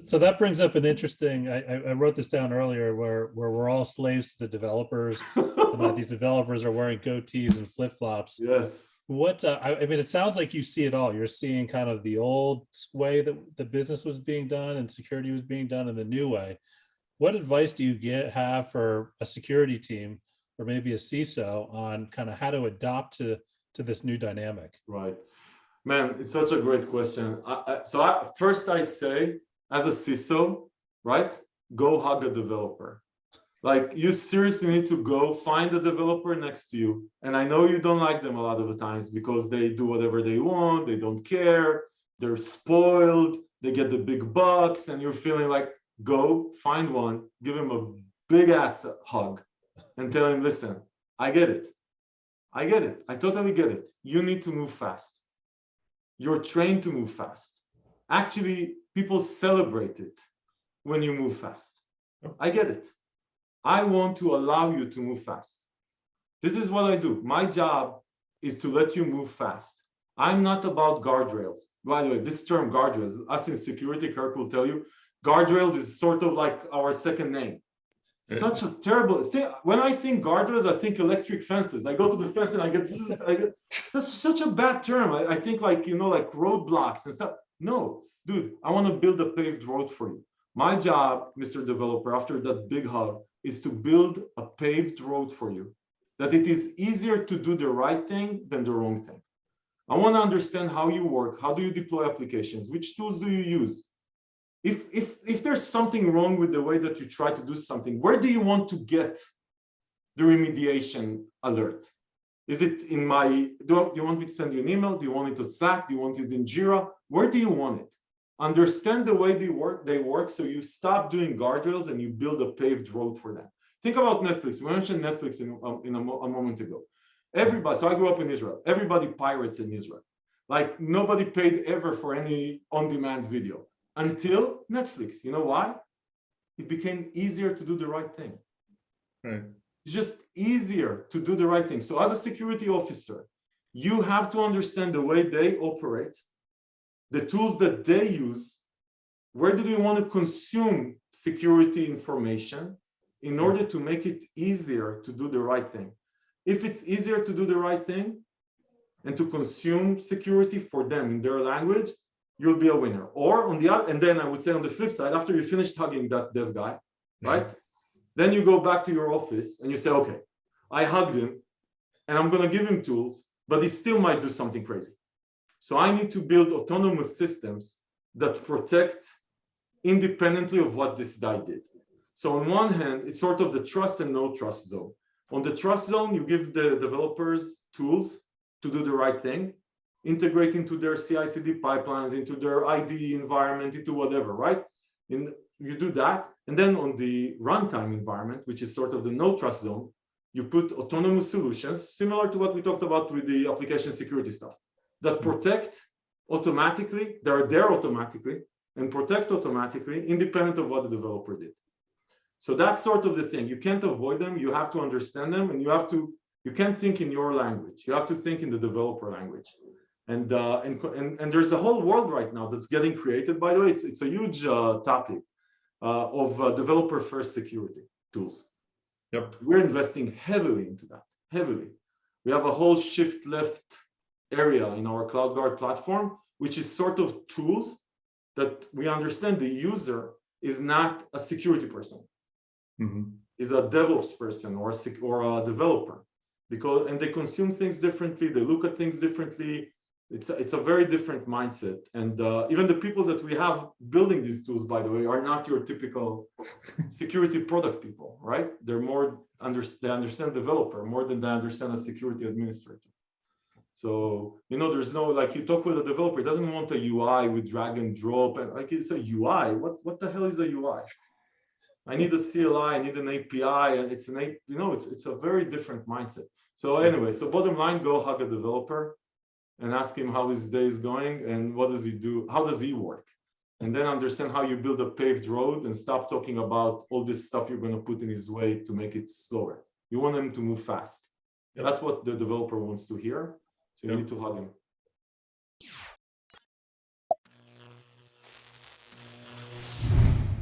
So that brings up an interesting, I wrote this down earlier where we're all slaves to the developers and that these developers are wearing goatees and flip-flops. Yes. What, I mean, it sounds like you see it all. You're seeing kind of the old way that the business was being done and security was being done in the new way. What advice do you have for a security team or maybe a CISO on kind of how to adapt to this new dynamic? Right. Man, it's such a great question. First I say, as a CISO, right, go hug a developer. Like, you seriously need to go find a developer next to you. And I know you don't like them a lot of the times because they do whatever they want, they don't care, they're spoiled, they get the big bucks, and you're feeling like, go find one, give him a big ass hug and tell him, listen, I get it. I get it. I totally get it. You need to move fast. You're trained to move fast. Actually, people celebrate it when you move fast. I get it. I want to allow you to move fast. This is what I do. My job is to let you move fast. I'm not about guardrails. By the way, this term guardrails, us in security, Kirk will tell you, guardrails is sort of like our second name. Such a terrible thing. When I think guardrails, I think electric fences. I go to the fence and I get that's such a bad term. I think like, you know, like roadblocks and stuff. No, dude, I want to build a paved road for you. My job, Mr. Developer, after that big hug, is to build a paved road for you, that it is easier to do the right thing than the wrong thing. I want to understand how you work. How do you deploy applications? Which tools do you use? If there's something wrong with the way that you try to do something, where do you want to get the remediation alert? Is it in my, do you want me to send you an email? Do you want it to Slack? Do you want it in Jira? Where do you want it? Understand the way they work so you stop doing guardrails and you build a paved road for them. Think about Netflix. We mentioned Netflix a moment ago. Everybody, so I grew up in Israel. Everybody pirates in Israel. Like, nobody paid ever for any on-demand video. Until Netflix. You know why? It became easier to do the right thing. Right. It's just easier to do the right thing. So as a security officer, you have to understand the way they operate, the tools that they use, where do they want to consume security information in order to make it easier to do the right thing. If it's easier to do the right thing and to consume security for them in their language, you'll be a winner. Or on the other, and then I would say on the flip side, after you finished hugging that dev guy, right? Then you go back to your office and you say, okay, I hugged him and I'm going to give him tools, but he still might do something crazy. So I need to build autonomous systems that protect independently of what this guy did. So on one hand, it's sort of the trust and no trust zone. On the trust zone, you give the developers tools to do the right thing, integrate into their CI/CD pipelines, into their IDE environment, into whatever, right? And you do that. And then on the runtime environment, which is sort of the no trust zone, you put autonomous solutions, similar to what we talked about with the application security stuff, that protect automatically, they're there automatically, and protect automatically, independent of what the developer did. So that's sort of the thing. You can't avoid them. You have to understand them, and you can't think in your language. You have to think in the developer language. And there's a whole world right now that's getting created. By the way, it's a huge topic of developer-first security tools. Yep. We're investing heavily into that, heavily. We have a whole shift left area in our CloudGuard platform, which is sort of tools that we understand the user is not a security person, is a DevOps person or a developer, and they consume things differently, they look at things differently. It's a very different mindset, and even the people that we have building these tools, by the way, are not your typical security product people, right? They're more they understand developer more than they understand a security administrator. So, you know, there's no, like, you talk with a developer, he doesn't want a UI with drag and drop, and like, it's a UI. What the hell is a UI? I need a CLI, I need an API, and it's it's a very different mindset. So anyway, so bottom line, go hug a developer and ask him how his day is going and what does he do, how does he work? And then understand how you build a paved road and stop talking about all this stuff you're going to put in his way to make it slower. You want him to move fast. Yep. That's what the developer wants to hear. So you need to hug him.